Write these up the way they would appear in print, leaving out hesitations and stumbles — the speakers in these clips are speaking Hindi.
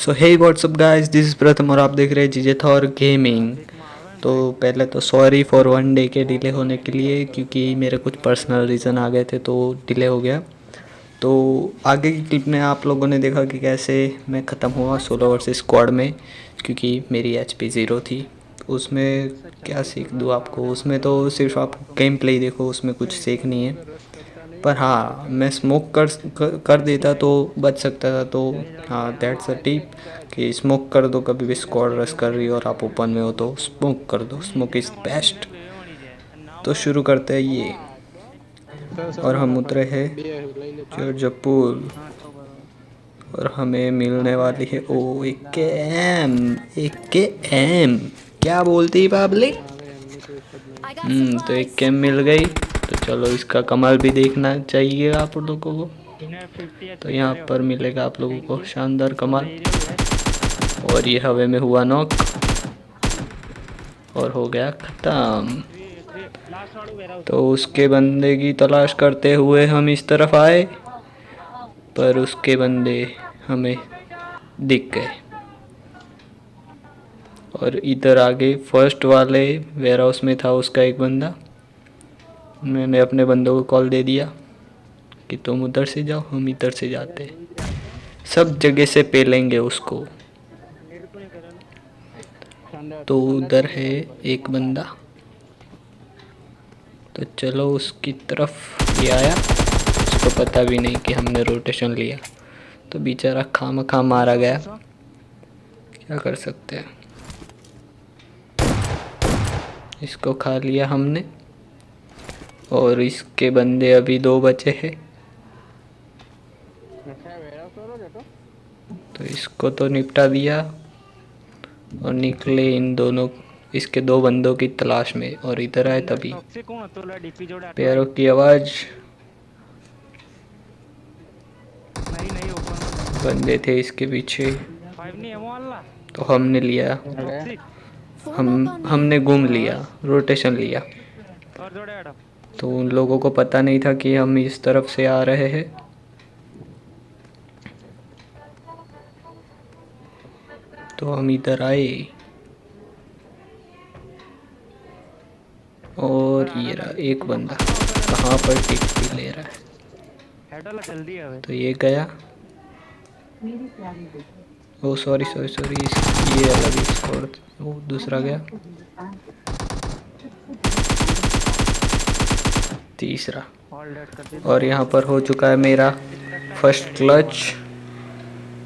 So hey what's up guys, this is Pratham और आप देख रहे हैं जीजे थॉर गेमिंग। तो पहले तो सॉरी फॉर 1 डे के डिले होने के लिए, क्योंकि मेरे कुछ पर्सनल रीज़न आ गए थे तो डिले हो गया। तो आगे की क्लिप में आप लोगों ने देखा कि कैसे मैं ख़त्म हुआ सोलो वर्सेस स्क्वाड में, क्योंकि मेरी एचपी 0 थी। उसमें क्या सीख दूँ आपको, उसमें तो सिर्फ आप गेम प्ले ही देखो, उसमें कुछ सीख नहीं है। पर हाँ, मैं स्मोक कर देता तो बच सकता था। तो हाँ, दैट्स अ टिप कि स्मोक कर दो, कभी भी स्क्वाड रश कर रही हो और आप ओपन में हो तो स्मोक कर दो, स्मोक इज़ बेस्ट। तो शुरू करते हैं ये। और हम उतरे हैं चर्जपुल और हमें मिलने वाली है ओ एक के एम। एक के एम क्या बोलती पब्लिक। तो एक के एम मिल गई। तो चलो इसका कमाल भी देखना चाहिए आप लोगों को। तो यहाँ पर मिलेगा आप लोगों को शानदार कमाल। और ये हवा में हुआ नॉक और हो गया ख़त्म। तो उसके बंदे की तलाश करते हुए हम इस तरफ आए, पर उसके बंदे हमें दिख गए। और इधर आगे फर्स्ट वाले वेयर हाउस में था उसका एक बंदा। मैंने अपने बंदों को कॉल दे दिया कि तुम उधर से जाओ, हम इधर से जाते। सब जगह से पेलेंगे उसको। तो उधर है एक बंदा, तो चलो उसकी तरफ ये आया। उसको पता भी नहीं कि हमने रोटेशन लिया, तो बेचारा खामखा मारा गया। क्या कर सकते हैं, इसको खा लिया हमने। और इसके बंदे अभी 2 बचे हैं, तो इसको तो निपटा दिया और निकले इन दोनों, इसके 2 बंदों की तलाश में। और इधर आए तभी पैरों की आवाज़। बंदे थे इसके पीछे, तो हमने लिया, हमने घूम लिया, रोटेशन लिया। तो उन लोगों को पता नहीं था कि हम इस तरफ से आ रहे हैं। तो हम इधर आए और ये रहा एक बंदा, कहाँ पर टिक ले रहा है। तो ये गया। ओ सॉरी सॉरी सॉरी, ये अलग स्कोर, वो दूसरा गया। तीसरा। और यहाँ पर हो चुका है मेरा फर्स्ट क्लच।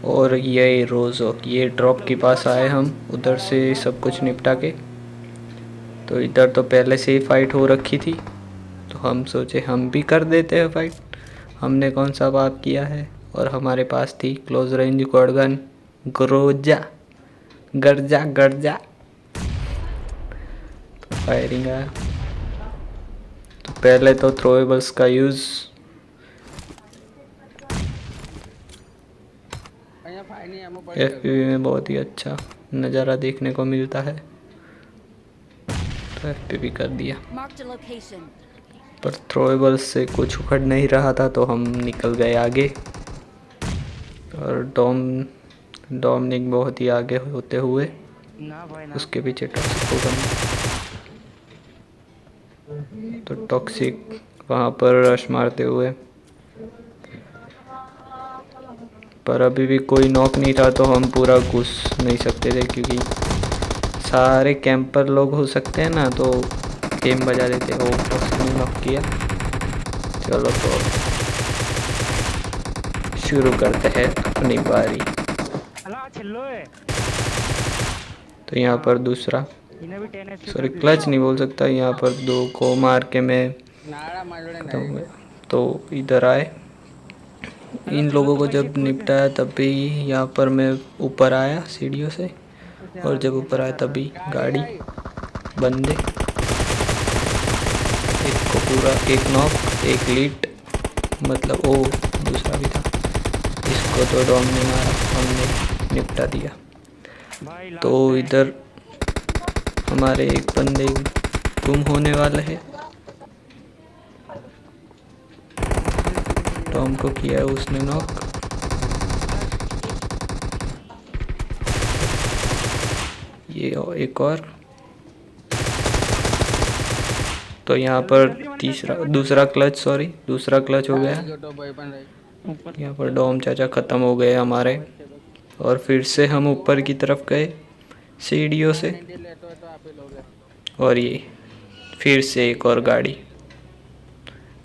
और ये रोज़ो ये ड्रॉप के पास आए हम, उधर से सब कुछ निपटा के। तो इधर तो पहले से ही फाइट हो रखी थी, तो हम सोचे हम भी कर देते हैं फाइट। हमने कौन सा पाप किया है। और हमारे पास थी close range quad gun Groza गर्जा गर्जा। तो फायरिंग आया। तो पहले तो थ्रोएबल्स का यूज़। एफपीवी में बहुत ही अच्छा नज़ारा देखने को मिलता है, तो एफपीवी कर दिया। पर थ्रोएबल्स से कुछ उखड़ नहीं रहा था, तो हम निकल गए आगे। और डोमिनिक बहुत ही आगे होते हुए उसके पीछे टॉक्सिक को बना। तो टॉक्सिक वहाँ पर रश मारते हुए, पर अभी भी कोई नॉक नहीं था, तो हम पूरा घुस नहीं सकते थे, क्योंकि सारे कैंपर लोग हो सकते हैं ना, तो गेम बजा देते। वो टॉक्सिक ने नॉक किया। चलो तो शुरू करते हैं अपनी बारी। तो यहाँ पर दूसरा, सॉरी क्लच नहीं बोल सकता, यहाँ पर 2 को मार के मैं खत्म हो गया। तो इधर आए, इन लोगों को जब निपटाया तब भी यहाँ पर मैं ऊपर आया सीढ़ियों से। और जब ऊपर आया तभी गाड़ी, बंदे, एक को पूरा एक नॉक, एक लीड, मतलब वो दूसरा भी था। इसको तो डॉम ने मारा, हमने निपटा दिया। तो इधर हमारे एक बंदे गुम होने वाले हैं। टॉम को किया है उसने नॉक। ये एक और। तो यहाँ पर दूसरा क्लच हो गया। यहाँ पर डोम चाचा ख़त्म हो गए हमारे, और फिर से हम ऊपर की तरफ गए सीढ़ियों से। और ये फिर से एक और गाड़ी,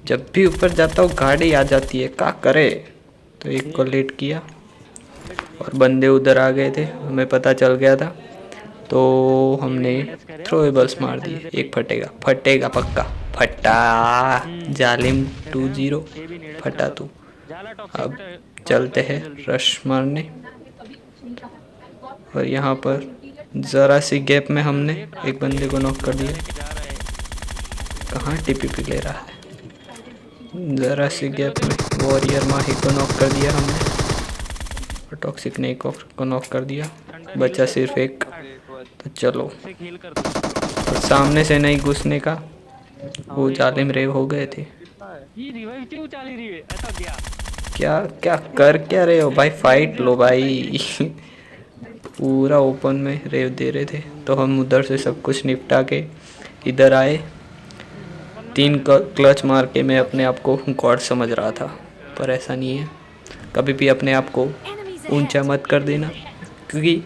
जब भी ऊपर जाता हूँ गाड़ी आ जाती है, क्या करे। तो एक को लेट किया और बंदे उधर आ गए थे, हमें पता चल गया था, तो हमने थ्रोएबल्स मार दिए। एक फटेगा पक्का, फटा जालिम 2-0 फटा तू। अब चलते हैं रश मारने। और यहाँ पर ज़रा सी गैप में हमने एक बंदे को नॉक कर दिया। कहाँ टीपीपी ले रहा है। ज़रा सी गैप में वॉरियर माही को नॉक कर दिया हमने, और टॉक्सिक ने एक को नॉक कर दिया। बचा सिर्फ एक। तो चलो, और सामने से नहीं घुसने का, वो जालिम रेव हो गए थे। क्या क्या कर क्या रहे हो भाई, फाइट लो भाई। पूरा ओपन में रेव दे रहे थे, तो हम उधर से सब कुछ निपटा के इधर आए। 3 क्लच मार के मैं अपने आप को गॉड समझ रहा था, पर ऐसा नहीं है। कभी भी अपने आप को ऊंचा मत कर देना, क्योंकि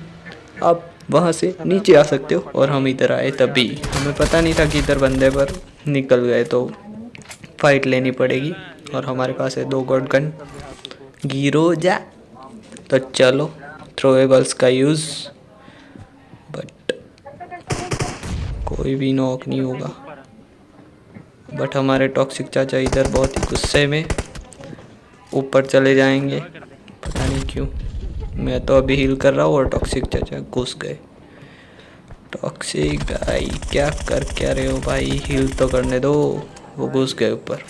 आप वहाँ से नीचे आ सकते हो। और हम इधर आए तभी हमें पता नहीं था कि इधर बंदे पर निकल गए, तो फाइट लेनी पड़ेगी। और हमारे पास है 2 गॉड गन, गिरो जा। तो चलो थ्रोएबल्स का यूज़, बट कोई भी नॉक नहीं होगा। बट हमारे टॉक्सिक चाचा इधर बहुत ही गुस्से में ऊपर चले जाएंगे, पता नहीं क्यों। मैं तो अभी हील कर रहा हूँ और टॉक्सिक चाचा घुस गए। टॉक्सिक भाई क्या कर क्या रहे हो भाई, हील तो करने दो। वो घुस गए ऊपर,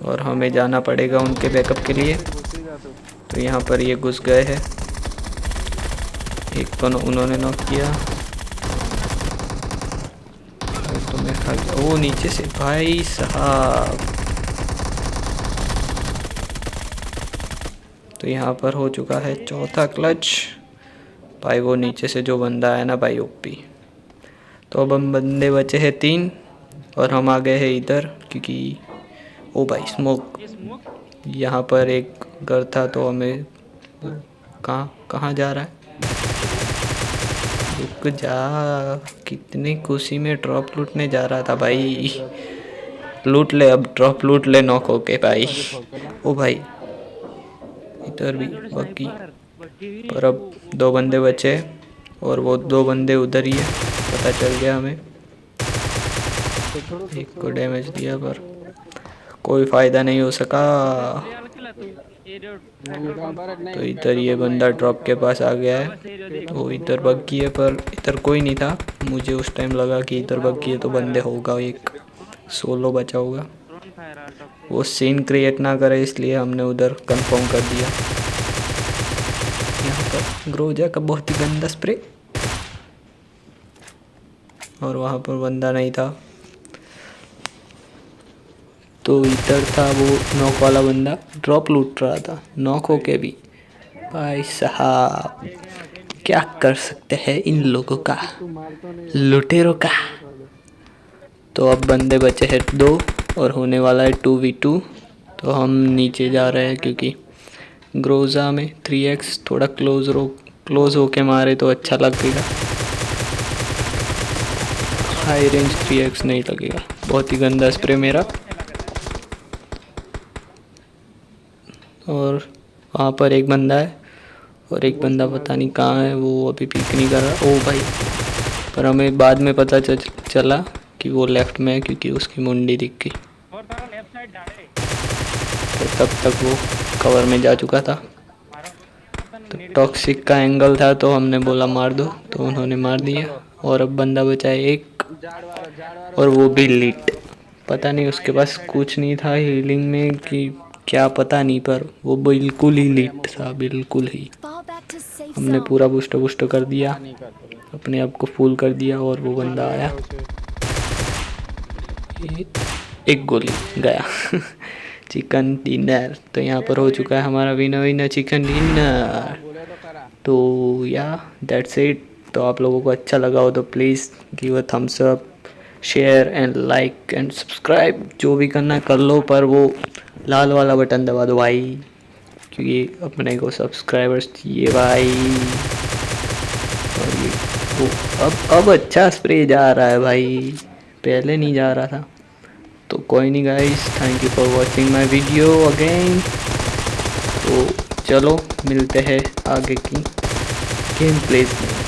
और हमें जाना पड़ेगा उनके बैकअप के लिए। तो यहाँ पर ये घुस गए हैं, एक तो उन्होंने नॉक किया। तो मैं खा गया वो नीचे से भाई साहब। तो यहाँ पर हो चुका है चौथा क्लच भाई। वो नीचे से जो बंदा आया ना भाई, ओपी। तो अब हम बंदे बचे हैं 3, और हम आ गए हैं इधर, क्योंकि ओ भाई स्मोक। यहाँ पर एक घर था, तो हमें कहाँ जा रहा है, रुक जा। कितनी खुशी में ड्रॉप लूटने जा रहा था भाई। लूट ले अब, ड्रॉप लूट ले नॉक होके भाई। ओ भाई इधर भी बाकी, पर अब 2 बंदे बचे, और वो 2 बंदे उधर ही है, पता चल गया हमें। एक को डैमेज दिया, पर कोई फ़ायदा नहीं हो सका। तो इधर ये बंदा ड्रॉप के पास आ गया है, तो इधर बग्गी है, पर इधर कोई नहीं था। मुझे उस टाइम लगा कि इधर बग्गी है तो बंदे होगा, एक सोलो बचा होगा। वो सीन क्रिएट ना करे, इसलिए हमने उधर कंफर्म कर दिया। यहाँ पर ग्रोजा का बहुत ही गंदा स्प्रे, और वहाँ पर बंदा नहीं था। तो इधर था वो नॉक वाला बंदा, ड्रॉप लूट रहा था नॉक होके भी। भाई साहब क्या कर सकते हैं इन लोगों का, लुटेरों का। तो अब बंदे बचे हैं 2, और होने वाला है 2v2। तो हम नीचे जा रहे हैं, क्योंकि ग्रोजा में 3x थोड़ा क्लोज होके मारे तो अच्छा लगेगा। हाई रेंज 3x नहीं लगेगा, बहुत ही गंदा स्प्रे मेरा। और वहाँ पर एक बंदा है, और एक बंदा पता नहीं कहाँ है, वो अभी पिक नहीं कर रहा। ओ भाई, पर हमें बाद में पता चला कि वो लेफ्ट में है, क्योंकि उसकी मुंडी दिख गई। तो तब तक वो कवर में जा चुका था। तो टॉक्सिक का एंगल था, तो हमने बोला मार दो, तो उन्होंने मार दिया। और अब बंदा बचा है एक, और वो भी लीट। पता नहीं उसके पास कुछ नहीं था हीलिंग में कि क्या, पता नहीं, पर वो बिल्कुल ही लीट था, बिल्कुल ही। हमने पूरा बूस्ट कर दिया, अपने आप को फुल कर दिया, और वो बंदा आया, एक गोली गया। Chicken dinner. तो यहाँ पर हो चुका है हमारा विनर चिकन डिनर। तो या दैट्स इट। तो आप लोगों को अच्छा लगा हो तो please give a thumbs up, share and like and subscribe, जो भी करना है कर लो, पर वो लाल वाला बटन दबा दो भाई, क्योंकि अपने को सब्सक्राइबर्स चाहिए भाई। और ये वो अब अच्छा स्प्रे जा रहा है भाई, पहले नहीं जा रहा था। तो कोई नहीं guys, thank you for watching my video again. तो चलो मिलते हैं आगे की गेम प्लेस में।